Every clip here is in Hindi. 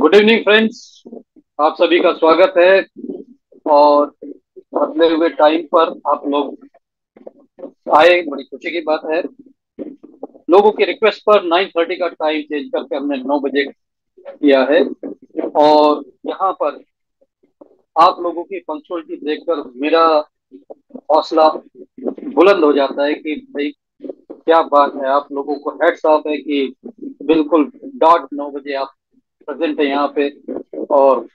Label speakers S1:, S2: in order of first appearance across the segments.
S1: Good evening friends. आप सभी का स्वागत है। और बदले हुए टाइम पर आप लोग आए, बड़ी खुशी की बात है। लोगों की रिक्वेस्ट पर 9:30 का टाइम चेंज करके हमने 9 बजे किया है। और यहाँ पर आप लोगों की पंक्चुअलिटी देखकर मेरा हौसला बुलंद हो जाता है कि भाई क्या बात है। आप लोगों को हेड्स ऑफ है कि बिल्कुल डॉट 9 बजे आप प्रेजेंट है यहाँ पे। और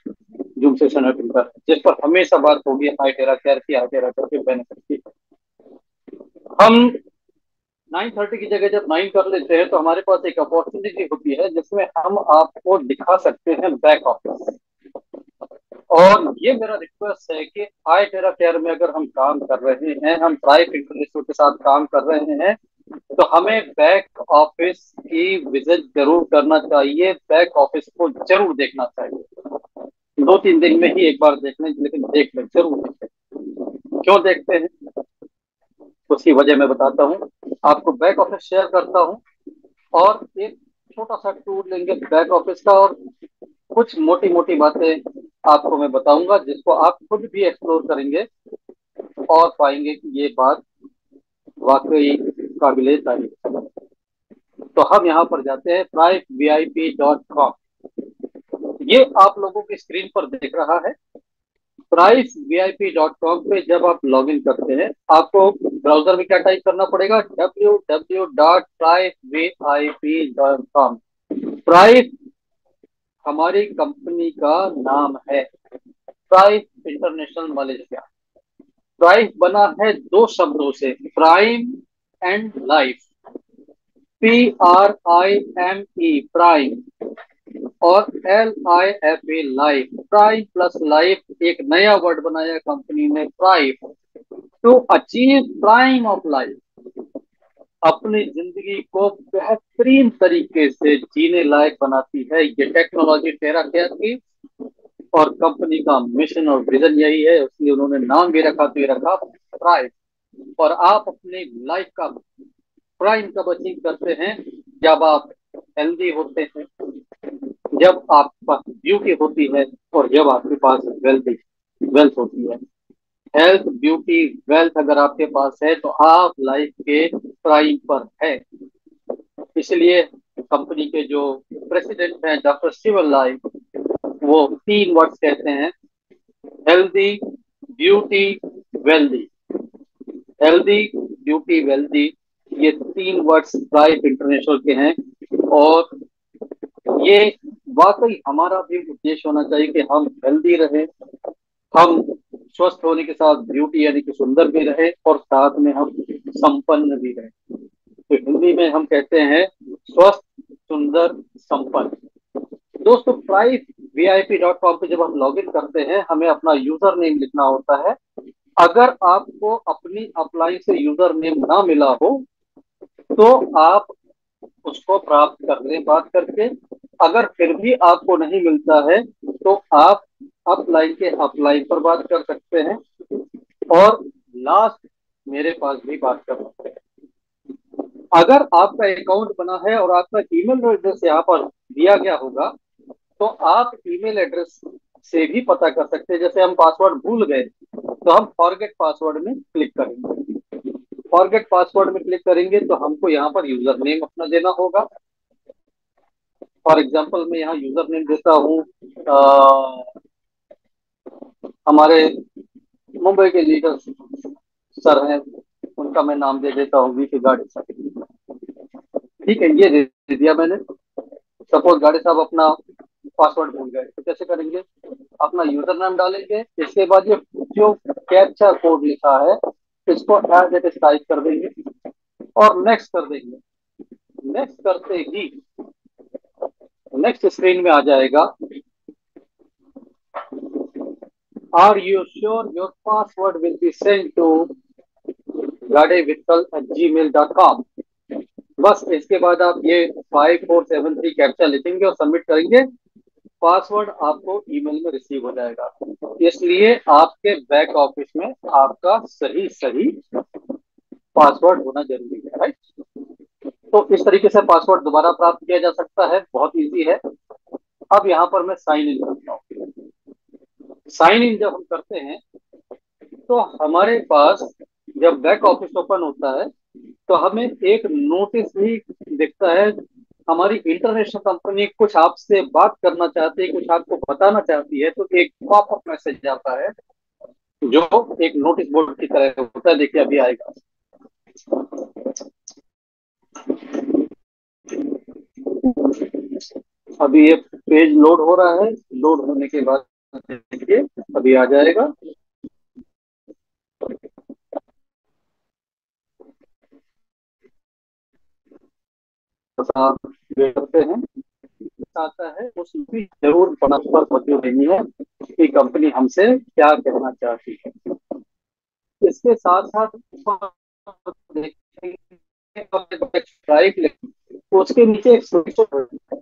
S1: जूम सेशन अटेंड कर, जिस पर हमेशा बात होगी हाई टेरा केयर की, हाई टेरा केयर के बेनिफिट की। हम 9:30 की जगह जब 9 कर लेते हैं तो हमारे पास एक अपॉर्चुनिटी होती है जिसमें हम आपको दिखा सकते हैं बैक ऑफिस। और ये मेरा रिक्वेस्ट है कि हाई टेरा केयर में अगर हम काम कर रहे हैं, हम ट्राइब इंटरनेशनल के साथ काम कर रहे हैं, तो हमें बैक ऑफिस की विजिट जरूर करना चाहिए। बैक ऑफिस को जरूर देखना चाहिए। 2-3 दिन में ही एक बार देख लें, लेकिन देख लें, जरूर देखें। क्यों देखते हैं उसकी वजह मैं बताता हूँ। आपको बैक ऑफिस शेयर करता हूँ और एक छोटा सा टूर लेंगे बैक ऑफिस का, और कुछ मोटी मोटी बातें आपको मैं बताऊंगा जिसको आप खुद भी एक्सप्लोर करेंगे और पाएंगे कि ये बात वाकई काबिले तारीफ है। तो हम यहाँ पर जाते हैं privevip.com। ये आप लोगों की स्क्रीन पर दिख रहा है। pricevip.com पे जब आप लॉग इन करते हैं, आपको ब्राउजर में क्या टाइप करना पड़ेगा? www.pricevip.com। प्राइस हमारी कंपनी का नाम है, प्राइस इंटरनेशनल मलेशिया। प्राइस बना है दो शब्दों से, prime and life. PRIME, prime, और LIFE, life. Prime plus life एक नया वर्ड बनाया कंपनी ने, prime, to achieve prime of life. अपनी जिंदगी को बेहतरीन तरीके से जीने लायक बनाती है ये टेक्नोलॉजी टेरा केयर की। और कंपनी का मिशन और विजन यही है, इसलिए उन्होंने नाम भी रखा, तो ये रखा प्राइम। और आप अपनी लाइफ का प्राइम कब अचीव करते हैं? जब आप हेल्दी होते हैं, जब आपके पास ब्यूटी होती है, और जब आपके पास वेल्थ वेल्थ होती है। हेल्थ, ब्यूटी, वेल्थ अगर आपके पास है तो आप लाइफ के प्राइम पर है। इसलिए कंपनी के जो प्रेसिडेंट हैं डॉक्टर शिवल लाई, वो 3 वर्ड्स कहते हैं, healthy, beauty, wealthy. Healthy, beauty, wealthy, ये 3 वर्ड्स लाइफ इंटरनेशनल के हैं। और ये वाकई हमारा भी उद्देश्य होना चाहिए कि हम हेल्दी रहें, हम स्वस्थ होने के साथ ब्यूटी यानी कि सुंदर भी रहे, और साथ में हम संपन्न भी रहे। तो हिंदी में हम कहते हैं स्वस्थ, सुंदर, संपन्न। दोस्तों, priceVIP.com पे जब हम लॉग इन करते हैं, हमें अपना यूजर नेम लिखना होता है। अगर आपको अपनी अपलाइन से यूजर नेम ना मिला हो तो आप उसको प्राप्त कर लें बात करके। अगर फिर भी आपको नहीं मिलता है तो आप अपलाइन के अपलाइन पर बात कर सकते हैं, और लास्ट मेरे पास भी बात कर सकते हैं। अगर आपका अकाउंट बना है और आपका ईमेल एड्रेस यहाँ पर दिया गया होगा, तो आप ईमेल एड्रेस से भी पता कर सकते हैं। जैसे हम पासवर्ड भूल गए तो हम फॉरगेट पासवर्ड में क्लिक करेंगे। फॉरगेट पासवर्ड में क्लिक करेंगे तो हमको यहाँ पर यूजर नेम अपना देना होगा। फॉर एग्जाम्पल मैं यहाँ यूजर नेम देता हूँ, हमारे मुंबई के लीडर सर हैं, उनका मैं नाम दे देता हूँ वी के गाड़ी सर। ठीक है, ये दे दिया मैंने। सपोज गाड़ी साहब अपना पासवर्ड भूल गए तो कैसे करेंगे? अपना यूजर नाम डालेंगे, इसके बाद ये जो कैप्चा कोड लिखा है इसको एज इट इज टाइप कर देंगे और नेक्स्ट कर देंगे। नेक्स्ट करते ही नेक्स्ट स्क्रीन में आ जाएगा, are you sure your password will be send to gadevitkal@gmail.com। बस इसके बाद आप ये 5473 कैप्चा लिखेंगे और सबमिट करेंगे। पासवर्ड आपको ईमेल में रिसीव हो जाएगा। इसलिए आपके बैक ऑफिस में आपका सही सही पासवर्ड होना जरूरी है, राइट? तो इस तरीके से पासवर्ड दोबारा प्राप्त किया जा सकता है, बहुत इजी है। अब यहाँ पर मैं साइन इन करता हूँ। साइन इन जब हम करते हैं तो हमारे पास जब बैक ऑफिस ओपन होता है तो हमें एक नोटिस भी दिखता है। हमारी इंटरनेशनल कंपनी कुछ आपसे बात करना चाहती है, कुछ आपको बताना चाहती है, तो एक पॉपअप मैसेज आता है जो एक नोटिस बोर्ड की तरह होता है। देखिए अभी आएगा। अभी ये पेज लोड हो रहा है। लोड होने के बाद देखिए अभी आ जाएगा। आप देख सकते हैं आता है, उसमें भी जरूर पढ़ना पर बच्चों नहीं है कि कंपनी हमसे क्या कहना चाहती है। इसके साथ साथ देखेंगे उसके नीचे एक स्लाइड,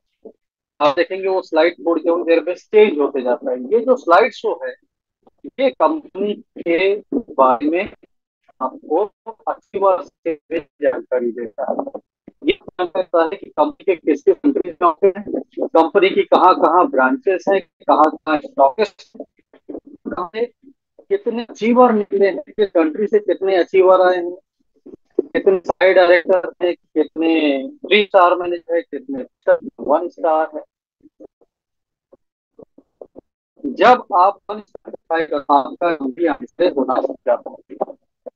S1: आप देखेंगे वो स्लाइड थोड़ी देर में चेंज होते जाता है। ये जो स्लाइड शो है ये कंपनी के बारे में आपको अच्छी बात से जानकारी देता है। ये कहता है कि कंपनी के किस किस कंट्रीज में होते हैं, कंपनी की कहाँ कहाँ ब्रांचेस हैं, कहाँ कहाँ स्टॉकिस्ट, कितने अचीवर निकले हैं, किस कंट्री से कितने अचीवर आए हैं, कितने साइड डायरेक्टर है, कितने 3 स्टार मैनेजर है, कितने 1 स्टार है। जब आप 1 स्टार आपका से होना जाता है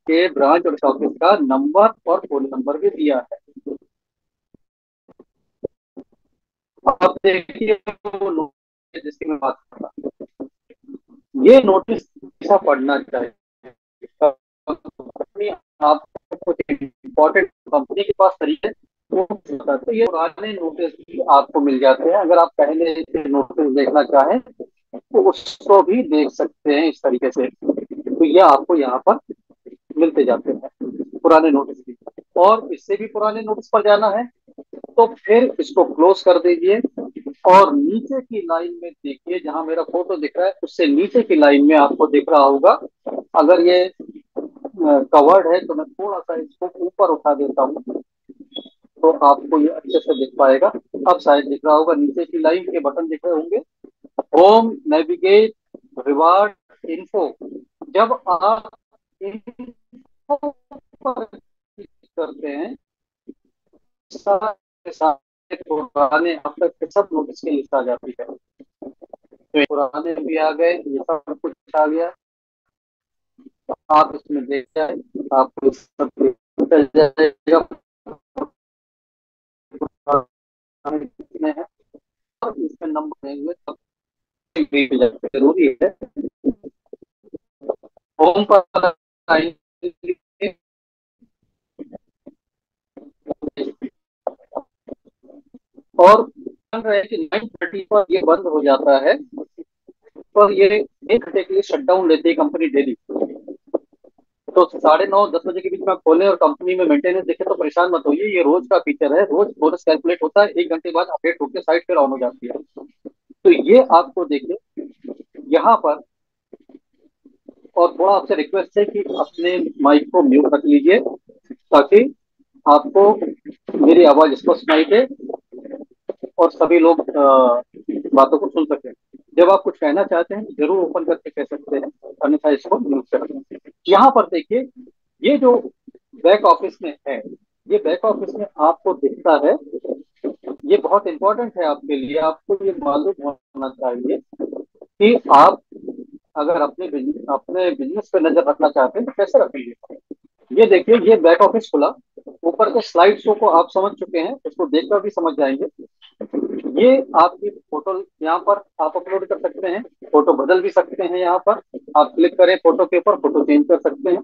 S1: के ब्रांच और ऑफिस का नंबर और फोन नंबर भी दिया है। अब देखिए वो नोटिस जिसकी मैं बात कर रहा हूँ, ये नोटिस कैसा पढ़ना चाहिए। कंपनी आपको कुछ इम्पोर्टेंट कंपनी के पास तरीके तो ये पुराने नोटिस भी आपको मिल जाते हैं। अगर आप पहले से नोटिस देखना चाहें तो उसको भी देख सकते हैं इस तरीके से। तो ये आपको यहाँ पर मिलते जाते हैं पुराने नोटिस भी। और इससे भी पुराने नोटिस पर जाना है तो फिर इसको क्लोज कर दीजिए और नीचे की लाइन में देखिए जहां मेरा फोटो दिख रहा है उससे नीचे की लाइन में आपको दिख रहा होगा। अगर ये कवर्ड है तो मैं थोड़ा सा इसको ऊपर उठा देता हूँ तो आपको ये अच्छे से दिख पाएगा। अब शायद दिख रहा होगा, नीचे की लाइन के बटन दिख रहे होंगे, होम, नेविगेट, रिवार्ड, इन्फो। जब आप इन्फो पर क्लिक करते हैं के साथ पुराने अब तक के सब नोटिस की लिस्ट आ जाती है। तो पुराने भी आ गए, ये सब कुछ आ गया। आप इसमें देख जाए आपको सब मिल जाएगा कितने हैं और इसमें नंबर देंगे तब भी जरूरी है। होम पर और बन रहे हैं कि 9:30 पर ये बंद हो जाता है। पर ये 1 घंटे के लिए शट डाउन लेती है कंपनी डेली। तो 9:30 10 बजे के बीच में आप खोलें और कंपनी में मेंटेनेंस देखें तो परेशान मत होइए, ये रोज का फीचर है। रोज बोनस कैलकुलेट होता है, 1 घंटे बाद अपडेट होकर साइट फिर ऑन हो जाती है। तो ये आपको देखिए यहाँ पर। और थोड़ा आपसे रिक्वेस्ट है कि अपने माइक को म्यूट रख लीजिए ताकि आपको मेरी आवाज स्पष्ट सुनाई दे और सभी लोग बातों को सुन सकें। जब आप कुछ कहना चाहते हैं जरूर ओपन करके कह सकते हैं, अन्यथा इसको म्यूट कर दें। यहाँ पर देखिए ये जो बैक ऑफिस में है, ये बैक ऑफिस में आपको दिखता है। ये बहुत इंपॉर्टेंट है आपके लिए, आपको ये मालूम होना चाहिए कि आप अगर अपने बिजनेस पे नजर रखना चाहते हैं तो कैसे रखेंगे। ये देखिए ये बैक ऑफिस खुला, ऊपर के स्लाइड शो को आप समझ चुके हैं, इसको देखकर भी समझ जाएंगे। ये आपकी फोटो यहाँ पर आप अपलोड कर सकते हैं, फोटो बदल भी सकते हैं। यहाँ पर आप क्लिक करें फोटो के ऊपर, फोटो चेंज कर सकते हैं।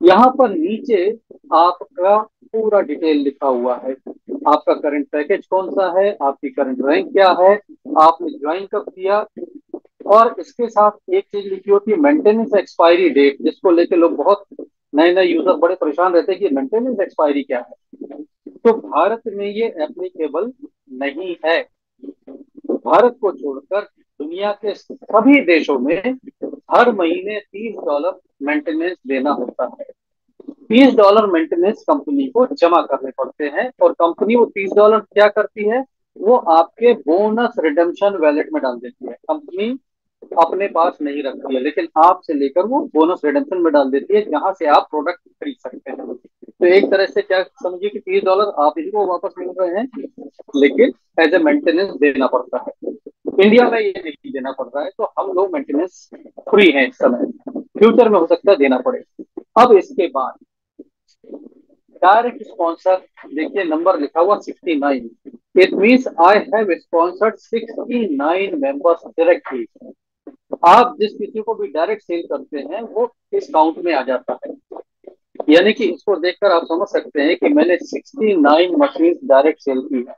S1: यहाँ पर नीचे आपका पूरा डिटेल लिखा हुआ है, आपका करंट पैकेज कौन सा है, आपकी करंट रैंक क्या है, आपने ज्वाइन कब किया। और इसके साथ एक चीज लिखी होती है मेंटेनेंस एक्सपायरी डेट, जिसको लेके लोग बहुत नए नए यूजर बड़े परेशान रहते हैं कि मेंटेनेंस एक्सपायरी क्या है। तो भारत में ये एप्लीकेबल नहीं है। भारत को छोड़कर दुनिया के सभी देशों में हर महीने $30 मेंटेनेंस देना होता है। $30 मेंटेनेंस कंपनी को जमा करने पड़ते हैं और कंपनी वो $30 क्या करती है, वो आपके बोनस रिडेम्पशन वैलेट में डाल देती है। कंपनी अपने पास नहीं रखती है, लेकिन आपसे लेकर वो बोनस रिडेम्पशन में डाल देती है, जहां से आप प्रोडक्ट खरीद सकते हैं। तो एक तरह से क्या समझिए कि $30 आप इनको वापस मिल रहे हैं, लेकिन एज ए मेंटेनेंस देना पड़ता है। इंडिया में ये नहीं देना पड़ रहा है, तो हम लोग मेंटेनेंस फ्री हैं इस समय। फ्यूचर में हो सकता है देना पड़े। अब इसके बाद डायरेक्ट स्पॉन्सर, देखिए नंबर लिखा हुआ 69। It means I have sponsored 69 members directly. आप जिस किसी को भी डायरेक्ट सेल करते हैं वो इस काउंट में आ जाता है। यानी कि इसको देखकर आप समझ सकते हैं कि मैंने 69 मशीन डायरेक्ट सेल की है।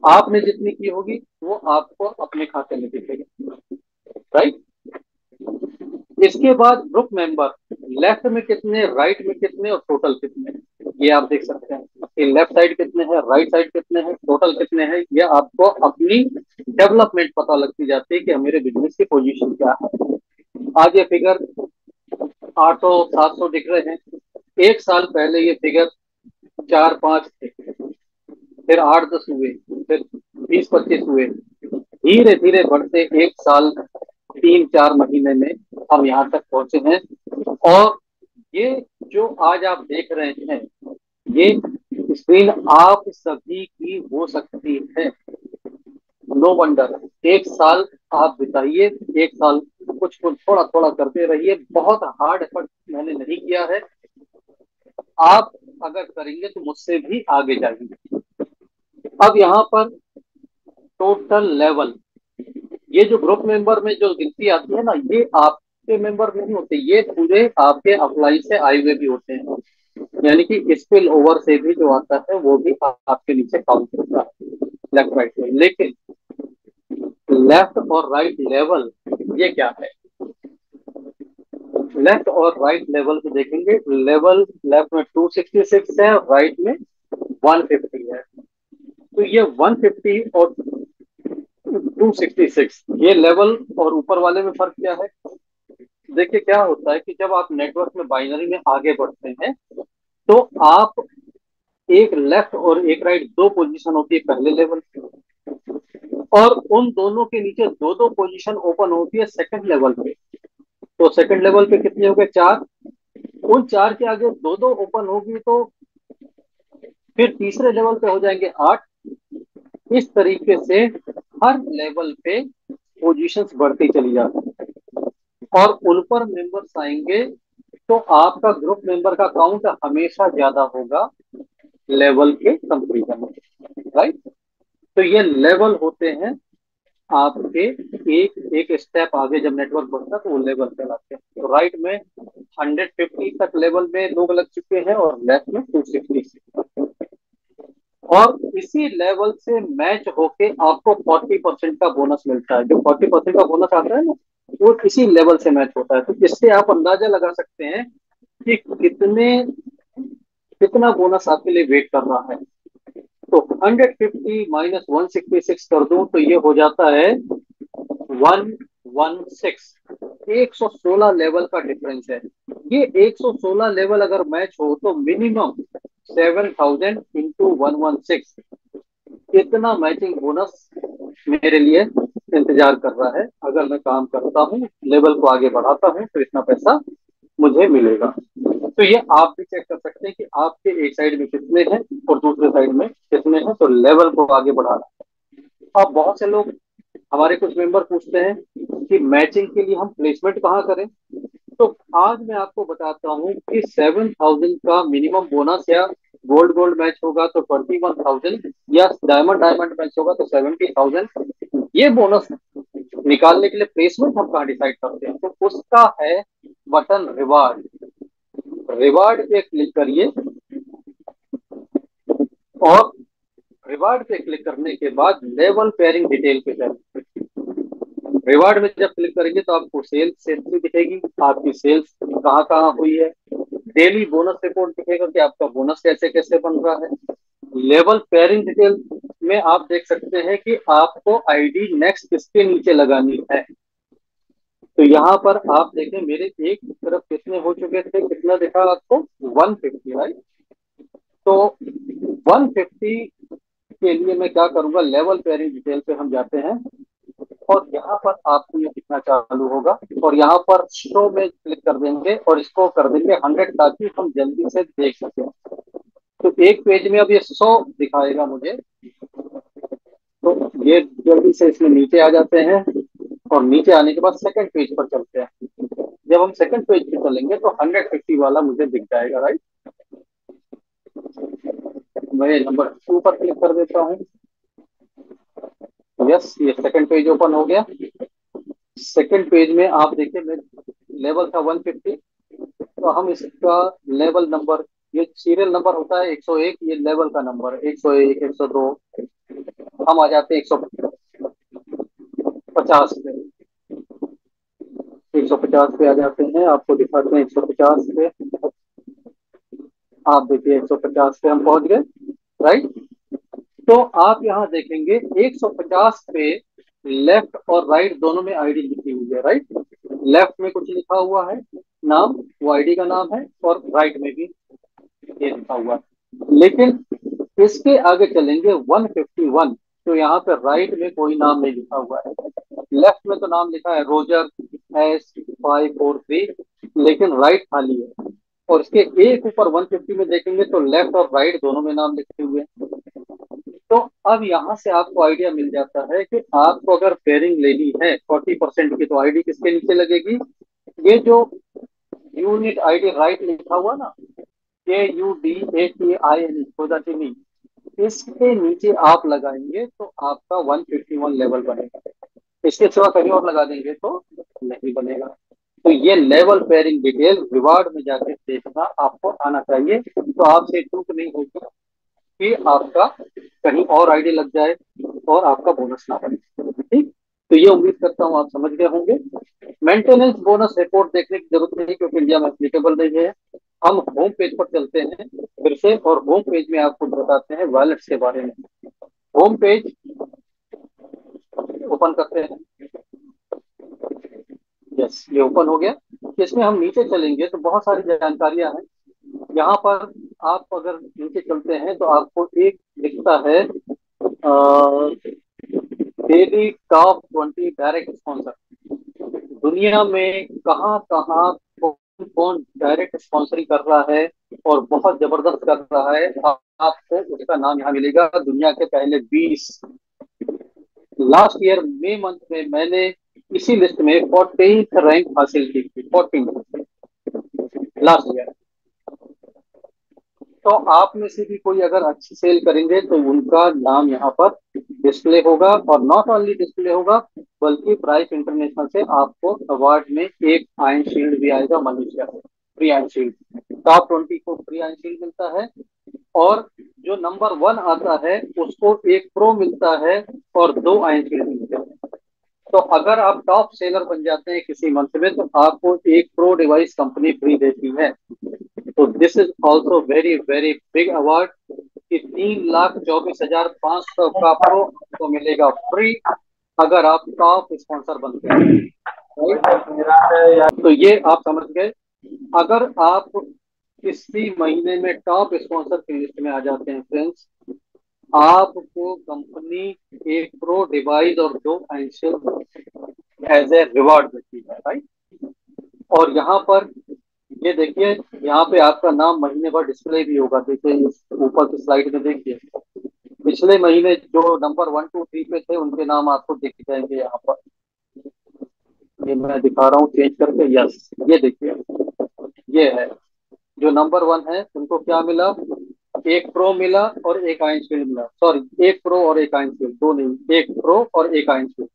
S1: आपने जितनी की होगी वो आपको अपने खाते में दिखेगी, राइट। इसके बाद ग्रुप मेंबर, लेफ्ट में कितने, राइट में कितने और टोटल कितने, ये आप देख सकते हैं कि लेफ्ट साइड कितने हैं, राइट साइड कितने हैं, टोटल कितने हैं। ये आपको अपनी डेवलपमेंट पता लगती जाती है कि मेरे बिजनेस की पोजीशन क्या है। आज ये फिगर 800 700 दिख रहे हैं। एक साल पहले ये फिगर 4 5 थे, फिर 8 10 हुए, फिर 20 25 हुए। धीरे धीरे बढ़ते एक साल 3 4 महीने में हम यहाँ तक पहुंचे हैं। और ये जो आज आप देख रहे हैं, ये स्क्रीन आप सभी की हो सकती है। नो वंडर, एक साल आप बिताइए, एक साल कुछ कुछ थोड़ा थोड़ा करते रहिए। बहुत हार्ड एफर्ट मैंने नहीं किया है, आप अगर करेंगे तो मुझसे भी आगे जाएंगे। अब यहाँ पर टोटल लेवल, ये जो ग्रुप मेंबर में जो गिनती आती है ना, ये आपके मेंबर नहीं होते, ये पूरे आपके अप्लाई से आए हुए भी होते हैं। यानी कि स्पिल ओवर से भी जो आता है वो भी आपके नीचे काउंट होता है लेफ्ट राइट में। लेकिन लेफ्ट और राइट लेवल ये क्या है, लेफ्ट और राइट लेवल को देखेंगे। लेवल लेफ्ट में 266 है, राइट में 150 है। तो ये 150 और 266 ये लेवल और ऊपर वाले में फर्क क्या है। देखिए क्या होता है कि जब आप नेटवर्क में बाइनरी में आगे बढ़ते हैं तो आप एक लेफ्ट और एक राइट दो पोजीशन होती है पहले लेवल पे, और उन दोनों के नीचे दो दो पोजीशन ओपन होती है सेकंड लेवल पे। तो सेकंड लेवल पे कितने हो गए, 4। उन 4 के आगे दो दो ओपन होगी तो फिर तीसरे लेवल पे हो जाएंगे 8। इस तरीके से हर लेवल पे पोजीशंस बढ़ती चली जाती है, और उन पर मेंबर्स आएंगे तो आपका ग्रुप मेंबर का काउंट हमेशा ज्यादा होगा लेवल के कंपेरिजन में, राइट। तो ये लेवल होते हैं आपके एक एक स्टेप आगे। जब नेटवर्क बढ़ता है तो वो लेवल कहलाते हैं। तो राइट में 150 तक लेवल में लोग लग चुके हैं और लेफ्ट में 260। और इसी लेवल से मैच होके आपको 40% का बोनस मिलता है। जो 40% का बोनस आता है ना, वो इसी लेवल से मैच होता है। तो इससे आप अंदाजा लगा सकते हैं कि कितना बोनस आपके लिए वेट कर रहा है। तो 150 माइनस 166 कर दूं तो ये हो जाता है 116। 116 लेवल का डिफरेंस है। ये 116 लेवल अगर मैच हो तो मिनिमम 7000 इंटू 116, इतना मैचिंग बोनस मेरे लिए इंतजार कर रहा है। अगर मैं काम करता हूँ, लेवल को आगे बढ़ाता हूँ, तो इतना पैसा मुझे मिलेगा। तो ये आप भी चेक कर सकते हैं कि आपके एक साइड में कितने हैं और दूसरे साइड में कितने हैं, तो लेवल को आगे बढ़ाना। अब बहुत से लोग, हमारे कुछ मेंबर पूछते हैं कि मैचिंग के लिए हम प्लेसमेंट कहाँ करें। तो आज मैं आपको बताता हूँ कि 7000 का मिनिमम बोनस, या गोल्ड गोल्ड मैच होगा तो 21,000, या डायमंड डायमंड मैच होगा तो 70,000। ये बोनस निकालने के लिए प्लेसमेंट हम कहाँ डिसाइड करते हैं, तो उसका है बटन रिवार्ड। रिवार्ड पे क्लिक करिए, और रिवार्ड पे क्लिक करने के बाद लेवल पेयरिंग डिटेल पे जाइए। रिवार्ड में जब क्लिक करेंगे तो आपको सेल्स हिस्ट्री दिखेगी, आपकी सेल्स कहाँ कहाँ हुई है। डेली बोनस रिपोर्ट दिखेगा कि आपका बोनस कैसे कैसे बन रहा है। लेवल पेयरिंग डिटेल में आप देख सकते हैं कि आपको आईडी नेक्स्ट किसके नीचे लगानी है। तो यहाँ पर आप देखें मेरे एक तरफ कितने हो चुके थे, कितना दिखा आपको, 150, राइट। तो 150 इसके लिए मैं क्या करूंगा, लेवल पेयरिंग डिटेल पे हम जाते हैं और यहाँ पर आपको ये दिखना चालू होगा और यहाँ पर शो में क्लिक कर देंगे और इसको कर देंगे 100 ताकि हम जल्दी से देख सकें। तो एक पेज में अब ये 100 दिखाएगा मुझे, तो ये जल्दी से इसमें नीचे आ जाते हैं और नीचे आने के बाद सेकंड पेज पर चलते हैं। जब हम सेकंड पेज पे चलेंगे तो 150 वाला मुझे दिख जाएगा, राइट। मैं नंबर 2 पर क्लिक कर देता हूँ। यस, ये सेकंड पेज ओपन हो गया। सेकंड पेज में आप देखिए लेवल था 150, तो हम इसका लेवल नंबर, ये सीरियल नंबर होता है 101, ये लेवल का नंबर 101, 102, हम आ जाते हैं 150 पे। 150 पे आ जाते हैं, आपको दिखाते हैं 150 पे। आप देखिए 150 पे हम पहुंच गए, राइट। तो आप यहाँ देखेंगे 150 पे लेफ्ट और राइट दोनों में आईडी लिखी हुई है, राइट। लेफ्ट में कुछ लिखा हुआ है नाम, वो आईडी का नाम है, और राइट में भी ये लिखा हुआ है। लेकिन इसके आगे चलेंगे 151, तो यहाँ पे राइट में कोई नाम नहीं लिखा हुआ है। लेफ्ट में तो नाम लिखा है रोजर S543, लेकिन राइट खाली है। और इसके एक ऊपर 150 में देखेंगे तो लेफ्ट और राइट दोनों में नाम लिखे हुए हैं। तो अब यहाँ से आपको आइडिया मिल जाता है कि आपको अगर पेयरिंग लेनी है 40% की, तो आईडी किसके नीचे लगेगी, ये जो यूनिट आईडी राइट लिखा हुआ ना, KUDATIN खोजाटिनी, इसके नीचे आप लगाएंगे तो आपका 151 लेवल बनेगा। इसके सिवा कहीं और लगा देंगे तो नहीं बनेगा। तो ये लेवल पेयरिंग डिटेल रिवार्ड में जाके देखना आपको आना चाहिए, तो आपसे चूक नहीं होगी कि आपका कहीं और आईडी लग जाए और आपका बोनस ना बने, ठीक। तो ये उम्मीद करता हूँ आप समझ गए होंगे। मेंटेनेंस बोनस रिपोर्ट देखने की जरूरत नहीं क्योंकि इंडिया में एप्लीकेबल नहीं है। हम होम पेज पर चलते हैं फिर से, और होम पेज में आपको बताते हैं वॉलेट्स के बारे में। होम पेज ओपन करते हैं। यस, ये ओपन हो गया। इसमें हम नीचे चलेंगे तो बहुत सारी जानकारियां हैं यहाँ पर। आप अगर नीचे चलते हैं तो आपको एक दिखता है डेली टॉप 20 डायरेक्ट स्पॉन्सर। दुनिया में कहाँ कहाँ कौन कौन डायरेक्ट स्पॉन्सरिंग कर रहा है और बहुत जबरदस्त कर रहा है, आपको उसका नाम यहाँ मिलेगा। दुनिया के पहले 20, लास्ट ईयर मई मंथ में मैंने इसी लिस्ट में 14th रैंक हासिल की थी, 14th लास्ट ईयर। तो आप में से भी कोई अगर अच्छी सेल करेंगे तो उनका नाम यहाँ पर डिस्प्ले होगा, और नॉट ओनली डिस्प्ले होगा बल्कि प्राइस इंटरनेशनल से आपको अवार्ड में एक आयन शील्ड भी आएगा, मलेशिया से फ्री आयन शील्ड। टॉप 20 को फ्री आयन शील्ड मिलता है, और जो नंबर 1 आता है उसको एक प्रो मिलता है और 2 आयन शील्ड मिलते हैं। तो अगर आप टॉप सेलर बन जाते हैं किसी मंथ में तो आपको एक प्रो डिवाइस कंपनी फ्री देती है। तो this is also very very big award कि 3,24,500 का प्रो आपको मिलेगा फ्री अगर आप टॉप स्पॉन्सर बनते हैं, राइट। तो ये आप समझ गए। अगर आप किसी महीने में टॉप स्पॉन्सर की लिस्ट में आ जाते हैं फ्रेंड्स, आपको कंपनी एक प्रो डिवाइस और 2 आइंशियल एज ए रिवॉर्ड देती है, राइट। और यहाँ पर ये देखिए, यहाँ पे आपका नाम महीने भर डिस्प्ले भी होगा। देखिए इस ऊपर की स्लाइड में देखिए, पिछले महीने जो नंबर 1 2 3 पे थे उनके नाम आपको दिख जाएंगे यहाँ पर। ये मैं दिखा रहा हूँ चेंज करके। यस, ये देखिए, ये है जो नंबर 1 है उनको क्या मिला, एक प्रो मिला और एक आयन शील्ड मिला। सॉरी, एक प्रो और एक आयन शील्ड, दो नहीं, एक प्रो और एक आयन शील्ड।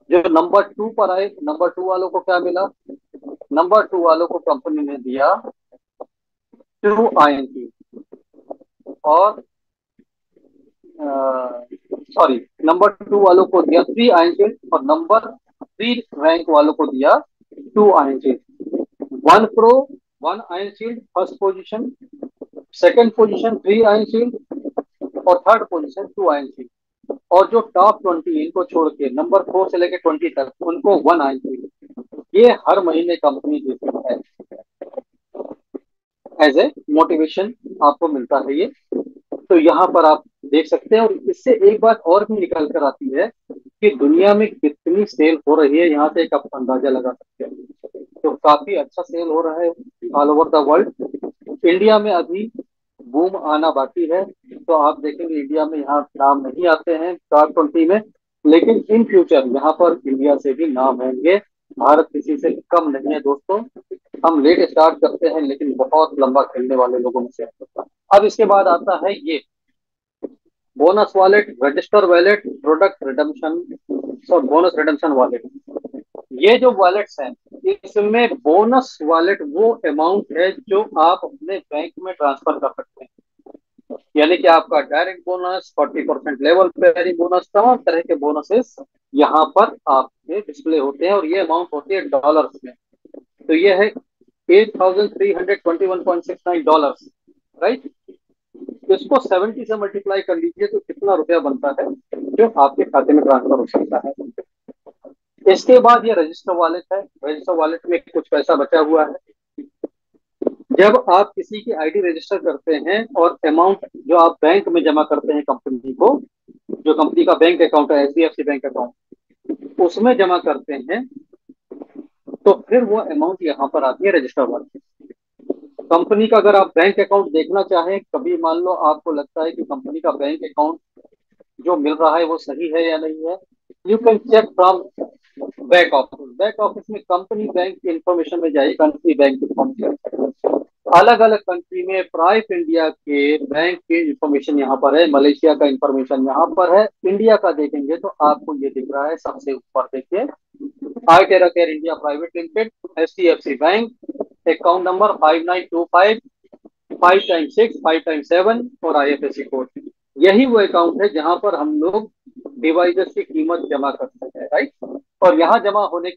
S1: जो नंबर 2 पर आए, नंबर 2 वालों को क्या मिला, नंबर 2 वालों को कंपनी ने दिया 2 आयन शील्ड, और सॉरी, नंबर 2 वालों को दिया 3 आयन शील्ड, और नंबर 3 रैंक वालों को दिया 2 ion shield. 1 pro 1 ion shield first position, second position 3 ion shield, और थर्ड पोजीशन 2 आयन शील्ड। और जो टॉप 20 इनको छोड़ के नंबर 4 से लेकर 20 तक उनको 1 आयन शील्ड। ये हर महीने कंपनी देती है एज ए मोटिवेशन, आपको मिलता है ये। तो यहाँ पर आप देख सकते हैं। और इससे एक बात और भी निकल कर आती है कि दुनिया में कितनी सेल हो रही है, यहाँ से एक आप अंदाजा लगा सकते हैं। तो काफी अच्छा सेल हो रहा है all over the world. India में अभी बूम आना बाकी है, तो आप देखेंगे इंडिया में यहाँ नाम नहीं आते हैं टॉप 20 में, लेकिन इन फ्यूचर यहाँ पर इंडिया से भी नाम होंगे। भारत किसी से कम नहीं है दोस्तों। हम लेट स्टार्ट करते हैं लेकिन बहुत लंबा खेलने वाले लोगों में से हैं। अब इसके बाद आता है ये bonus wallet, register wallet, product redemption, sorry bonus redemption wallet. ये जो वॉलेट्स हैं, इसमें बोनस वॉलेट वो अमाउंट है जो आप अपने बैंक में ट्रांसफर कर सकते हैं। यानी कि आपका डायरेक्ट बोनस, 40% लेवल पे बोनस, तमाम तरह के बोनसेस यहाँ पर आपके डिस्प्ले होते हैं, और ये अमाउंट होती है डॉलर्स में। तो ये है $8,321.69, राइट। इसको 70 से मल्टीप्लाई कर लीजिए तो कितना रुपया बनता है जो आपके खाते में ट्रांसफर हो सकता है। इसके बाद ये रजिस्टर वॉलेट है। रजिस्टर वॉलेट में कुछ पैसा बचा हुआ है। जब आप किसी की आईडी रजिस्टर करते हैं और अमाउंट जो आप बैंक में जमा करते हैं कंपनी को, जो कंपनी का बैंक अकाउंट है, एचडीएफसी बैंक अकाउंट, उसमें जमा करते हैं, तो फिर वो अमाउंट यहाँ पर आती है रजिस्टर वॉलेट। कंपनी का अगर आप बैंक अकाउंट देखना चाहें, कभी मान लो आपको लगता है कि कंपनी का बैंक अकाउंट जो मिल रहा है वो सही है या नहीं है, you can check from back office. Back office में कंपनी बैंक की इंफॉर्मेशन में जाइए, कंट्री बैंक इंफॉर्मेशन। अलग अलग कंट्री में प्राइस इंडिया के बैंक की इंफॉर्मेशन यहाँ पर है, मलेशिया का इंफॉर्मेशन यहाँ पर है। इंडिया का देखेंगे तो आपको ये दिख रहा है सबसे ऊपर, देखिए, I Terra Care India Private Limited, HDFC bank, account number 5925 5 times 6 5 times 7 और आईएफएससी कोड। यही वो अकाउंट है जहां पर हम लोग डिवाइसेस की कीमत जमा करते हैं, राइट। और यहाँ जमा होने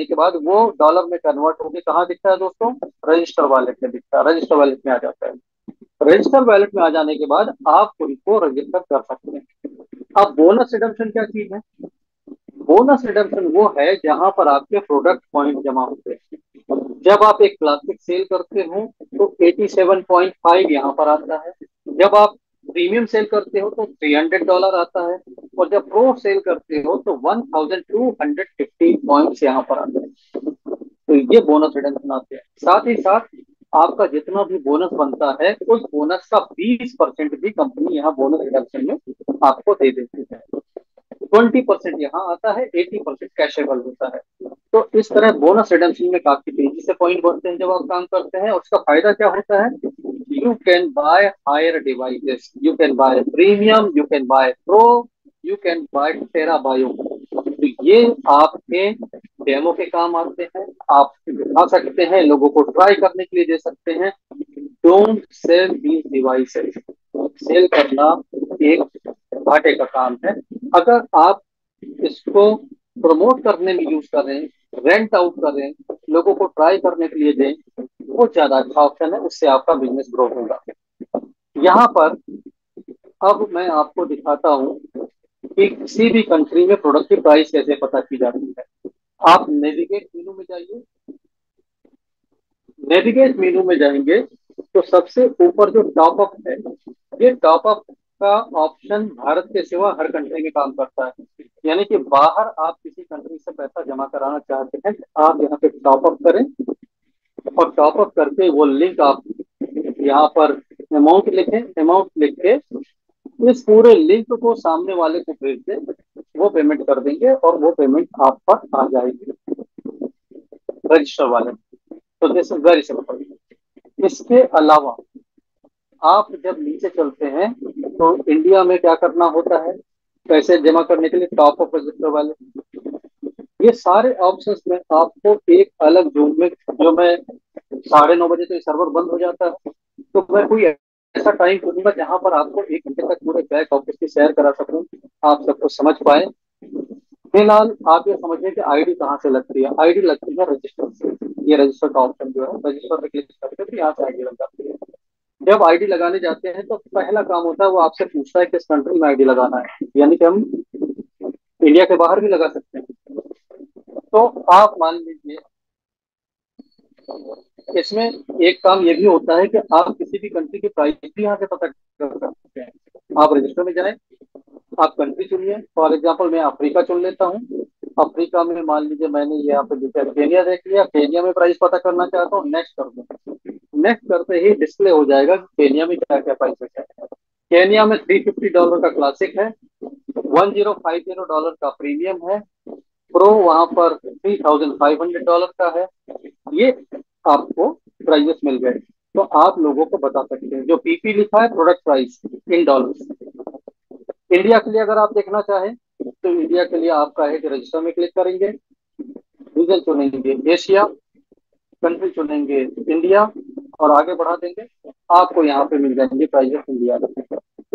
S1: के बाद वो डॉलर में कन्वर्ट होकर कहाँ दिखता है दोस्तों? रजिस्टर वॉलेट में दिखता है, रजिस्टर वॉलेट में आ जाता है। रजिस्टर वॉलेट में आ जाने के बाद आप उनको रजिस्टर कर सकते हैं। अब बोनस रिडम्पशन क्या चीज है? बोनस रिडम्पशन वो है जहां पर आपके प्रोडक्ट पॉइंट जमा होते हैं। जब आप एक प्लास्टिक सेल करते हो तो 87.5 यहाँ पर आता है। जब आप प्रीमियम सेल करते हो तो $300 आता है। और जब प्रो सेल करते हो तो 1250 पॉइंट्स यहाँ पर आते हैं। तो ये बोनस रिडम्पशन आते हैं। साथ ही साथ आपका जितना भी बोनस बनता है उस बोनस का 20% भी कंपनी यहाँ बोनस रिडम्पशन में आपको दे देती है। 20% यहाँ आता है, 80% कैशेबल होता है। तो इस तरह बोनस रिडम्पशन में काफी तेजी से पॉइंट बढ़ते हैं जब आप काम करते हैं। और उसका फायदा क्या होता है? You can buy higher devices, you can buy premium, you can buy pro, you can buy Terra Bio. तो ये आपके डेमो के काम आते हैं, आप दिखा सकते हैं, लोगों को ट्राई करने के लिए दे सकते हैं। Don't sell these devices. Sell करना एक घाटे का काम है। अगर आप इसको प्रमोट करने में यूज कर रहे हैं, रेंट आउट कर रहे हैं, लोगों को ट्राई करने के लिए दें, वो ज्यादा अच्छा ऑप्शन है, उससे आपका बिजनेस ग्रो होगा। यहाँ पर अब मैं आपको दिखाता हूँ कि किसी भी कंट्री में प्रोडक्ट की प्राइस कैसे पता की जाती है। आप नेविगेट मेनू में जाइए। नेविगेट मेनू में जाएंगे तो सबसे ऊपर जो टॉप अप है, ये टॉप अप का ऑप्शन भारत के सिवा हर कंट्री में काम करता है। यानी कि बाहर आप किसी कंट्री से पैसा जमा कराना चाहते हैं, आप यहाँ पे टॉप अप करें, और टॉप अप करके वो लिंक आप यहाँ पर अमाउंट लिखें, अमाउंट लिख के इस पूरे लिंक को सामने वाले को भेज दें, वो पेमेंट कर देंगे और वो पेमेंट आप पर आ जाएगी रजिस्टर वाले। तो दिस इज वेरी सिंपल। इसके अलावा आप जब नीचे चलते हैं तो इंडिया में क्या करना होता है पैसे जमा करने के लिए? टॉप अप रजिस्टर वाले, ये सारे ऑप्शंस में आपको एक अलग जूम में, जो मैं 9:30 बजे तो ये सर्वर बंद हो जाता है, तो मैं कोई ऐसा टाइम चुनूंगा जहां पर आपको 1 घंटे तक पूरे बैक ऑफिस की शेयर करा सकूं, आप सबको समझ पाए। फिलहाल आप ये समझिए कि आईडी कहाँ से लगती है। आईडी लगती है रजिस्टर से। ये रजिस्टर का ऑप्शन जो है, रजिस्टर पे क्लिक करके तो यहाँ से आईडी लग जाती है। जब आईडी लगाने जाते हैं तो पहला काम होता है वो आपसे पूछता है किस कंट्री में आईडी लगाना है, यानी कि हम इंडिया के बाहर भी लगा सकते हैं। तो आप मान लीजिए इसमें एक काम ये भी होता है कि आप किसी भी कंट्री की प्राइस भी यहाँ से पता कर सकते हैं। आप रजिस्टर में जाएं, आप कंट्री चुनिए। फॉर एग्जांपल मैं अफ्रीका चुन लेता हूँ। अफ्रीका में मान लीजिए मैंने यहाँ पे लिखा केनिया देख लिया, केनिया में प्राइस पता करना चाहता हूँ, नेक्स्ट कर दूँ। नेक्स्ट करते ही डिस्प्ले हो जाएगा कि केनिया में क्या क्या प्राइस है। केनिया में $350 का क्लासिक है, $1050 का प्रीमियम है, प्रो वहां पर $3500 का है। ये आपको प्राइजेस मिल गए। तो आप लोगों को बता सकते हैं जो पीपी लिखा है product price in dollars. India के लिए अगर आप देखना चाहें तो इंडिया के लिए आपका है कि रजिस्टर में क्लिक करेंगे, रीजन चुनेंगे एशिया, कंट्री चुनेंगे इंडिया और आगे बढ़ा देंगे। आपको यहाँ पे मिल जाएंगे प्राइजेस इंडिया में।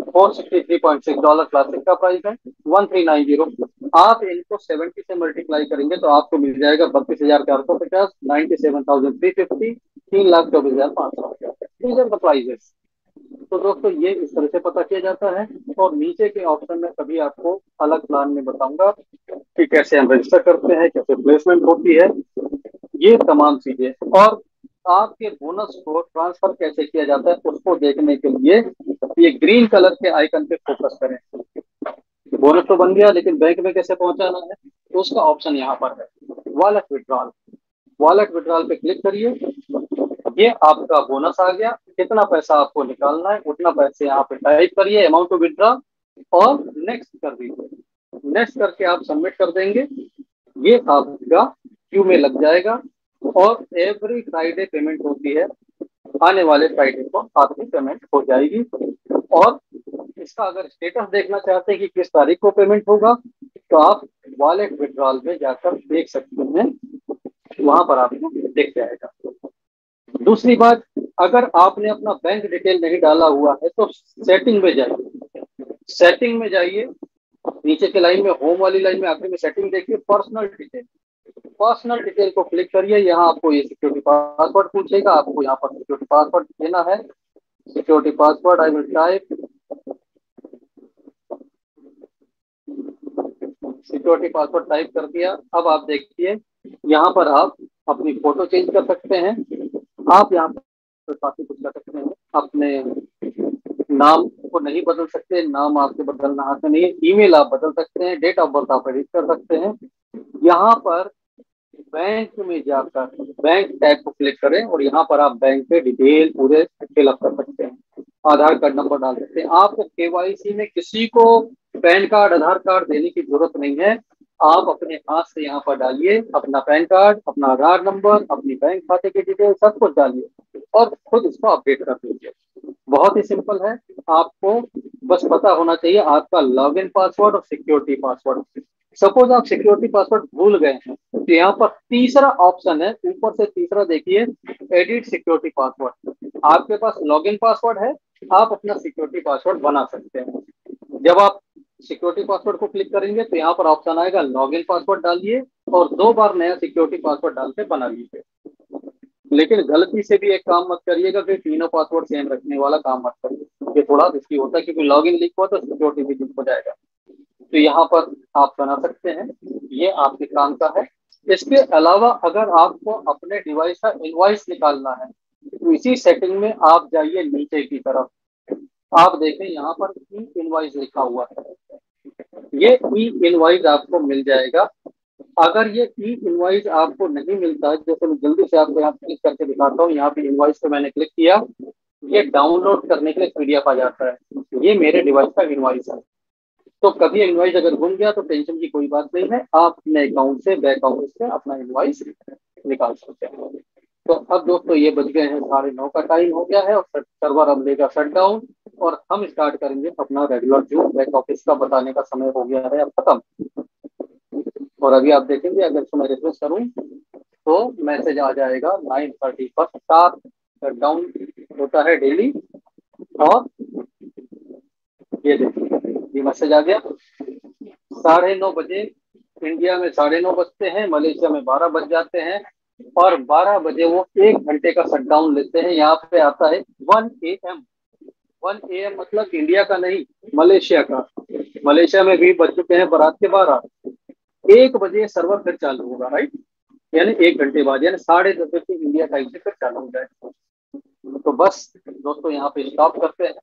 S1: $463.6 क्लासिक का प्राइस है, 1390। आप इनको 70 से मल्टीप्लाई करेंगे तो आपको मिल जाएगा 32,450, 97,350, 3,24,500। These are the prices. तो दोस्तों ये इस तरह से पता किया जाता है। और नीचे के ऑप्शन में कभी आपको अलग प्लान में बताऊंगा कि कैसे हम रजिस्टर करते हैं, कैसे प्लेसमेंट होती है, ये तमाम चीजें। और आपके बोनस को ट्रांसफर कैसे किया जाता है उसको देखने के लिए ये ग्रीन कलर के आइकन पे फोकस करें। बोनस तो बन गया, लेकिन बैंक में कैसे पहुंचाना है तो उसका ऑप्शन यहाँ पर है, वॉलेट विड्रॉल। वॉलेट विड्रॉल पे क्लिक करिए। ये आपका बोनस आ गया, कितना पैसा आपको निकालना है उतना पैसे यहाँ पे टाइप करिए, अमाउंट टू विड्रॉ, और नेक्स्ट कर दीजिए। नेक्स्ट करके आप सबमिट कर देंगे, ये आपका क्यू में लग जाएगा। और एवरी फ्राइडे पेमेंट होती है, आने वाले फ्राइडे को आपकी पेमेंट हो जाएगी। और इसका अगर स्टेटस देखना चाहते हैं कि किस तारीख को पेमेंट होगा तो आप वॉलेट विड्रॉल में जाकर देख सकते हैं, वहां पर आपको दिख जाएगा। दूसरी बात, अगर आपने अपना बैंक डिटेल नहीं डाला हुआ है तो सेटिंग में जाइए। सेटिंग में जाइए, नीचे के लाइन में होम वाली लाइन में आखिर में सेटिंग देखिए, पर्सनल डिटेल। पर्सनल डिटेल को क्लिक करिए। यहाँ आपको ये सिक्योरिटी पासवर्ड पूछेगा, आपको यहाँ पर सिक्योरिटी पासवर्ड देना है। Security password I will type, security password type कर दिया। अब आप देखिए यहाँ पर आप अपनी फोटो चेंज कर सकते हैं, आप यहाँ पर काफी कुछ कर सकते हैं। अपने नाम को नहीं बदल सकते, नाम आपके बदलना हाथ में नहीं है। ईमेल आप बदल सकते हैं, डेट ऑफ बर्थ आप एडिट कर सकते हैं। यहाँ पर बैंक में जाकर बैंक टैब को क्लिक करें और यहाँ पर आप बैंक के डिटेल पूरे फिलअप कर सकते हैं। आधार कार्ड नंबर डाल सकते हैं। आपको केवाईसी में किसी को पैन कार्ड आधार कार्ड देने की जरूरत नहीं है, आप अपने हाथ से यहाँ पर डालिए अपना पैन कार्ड, अपना आधार नंबर, अपनी बैंक खाते की डिटेल सब कुछ डालिए और खुद इसको अपडेट कर दीजिए। बहुत ही सिंपल है, आपको बस पता होना चाहिए आपका लॉगिन पासवर्ड और सिक्योरिटी पासवर्ड। सपोज आप सिक्योरिटी पासवर्ड भूल गए हैं तो यहाँ पर तीसरा ऑप्शन है, ऊपर से तीसरा देखिए, एडिट सिक्योरिटी पासवर्ड। आपके पास लॉगिन पासवर्ड है, आप अपना सिक्योरिटी पासवर्ड बना सकते हैं। जब आप सिक्योरिटी पासवर्ड को क्लिक करेंगे तो यहाँ पर ऑप्शन आएगा लॉगिन पासवर्ड डालिए और 2 बार नया सिक्योरिटी पासवर्ड डाल के बना लीजिए। लेकिन गलती से भी एक काम मत करिएगा कि तीनों पासवर्ड सेम रखने वाला काम मत करिए, ये थोड़ा रिस्की होता है क्योंकि लॉगिन लीक हुआ तो सिक्योरिटी भी लीक हो जाएगा। तो यहाँ पर आप बना सकते हैं, ये आपके काम का है। इसके अलावा अगर आपको अपने डिवाइस का इनवॉइस निकालना है तो इसी सेटिंग में आप जाइए नीचे की तरफ, आप देखें यहाँ पर ई इनवॉइस लिखा हुआ है। ये ई इनवॉइस आपको मिल जाएगा। अगर ये ई इनवॉइस आपको नहीं मिलता है, जैसे मैं जल्दी से आपको यहाँ क्लिक करके दिखाता हूँ, यहाँ पे इनवॉइस पे मैंने क्लिक किया, ये डाउनलोड करने के लिए पीडीएफ आ जाता है। ये मेरे डिवाइस का इनवॉइस है। तो कभी इनवॉइस अगर गुम गया तो टेंशन की कोई बात नहीं है, आप अपने अकाउंट से बैक ऑफिस से अपना इनवॉइस निकाल सकते हैं। तो अब दोस्तों ये बज गए हैं 9:30 का टाइम हो गया है और सर्वर अब लेगा शट डाउन और हम स्टार्ट करेंगे अपना रेगुलर जो बैक ऑफिस का बताने का समय हो गया है अब खत्म। और अभी आप देखेंगे अगर इसको मैं रिफ्रेश करूं तो मैसेज आ जाएगा 9:30 पर स्टार्ट शट डाउन होता है डेली। और ये देखिए ये मैसेज आ गया। 9:30 बजे इंडिया में 9:30 बजते हैं, मलेशिया में 12 बज जाते हैं और 12 बजे वो 1 घंटे का शटडाउन लेते हैं। यहाँ पे आता है 1 AM। 1 AM मतलब इंडिया का नहीं, मलेशिया का। मलेशिया में भी बज चुके हैं रात के 12। 1 बजे सर्वर फिर चालू होगा, राइट, यानी 1 घंटे बाद, यानी 10:30 बजे इंडिया टाइम से फिर चालू हो जाएगा। तो बस दोस्तों यहाँ पे स्टॉप करते हैं।